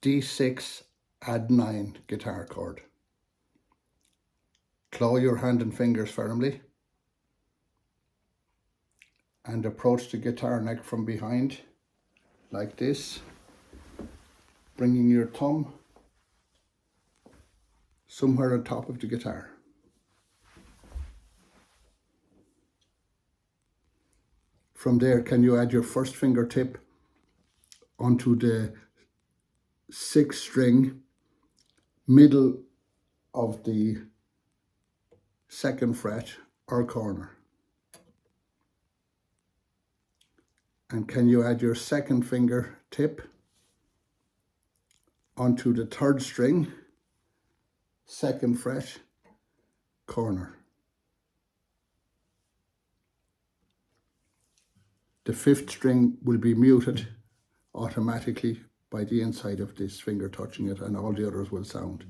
D6 add9 guitar chord. Claw your hand and fingers firmly and approach the guitar neck from behind like this, bringing your thumb somewhere on top of the guitar. From there, can you add your first fingertip onto the 6th string, middle of the 2nd fret or corner? And can you add your second fingertip onto the 3rd string, 2nd fret, corner? The 5th string will be muted automatically by the inside of this finger touching it, and all the others will sound.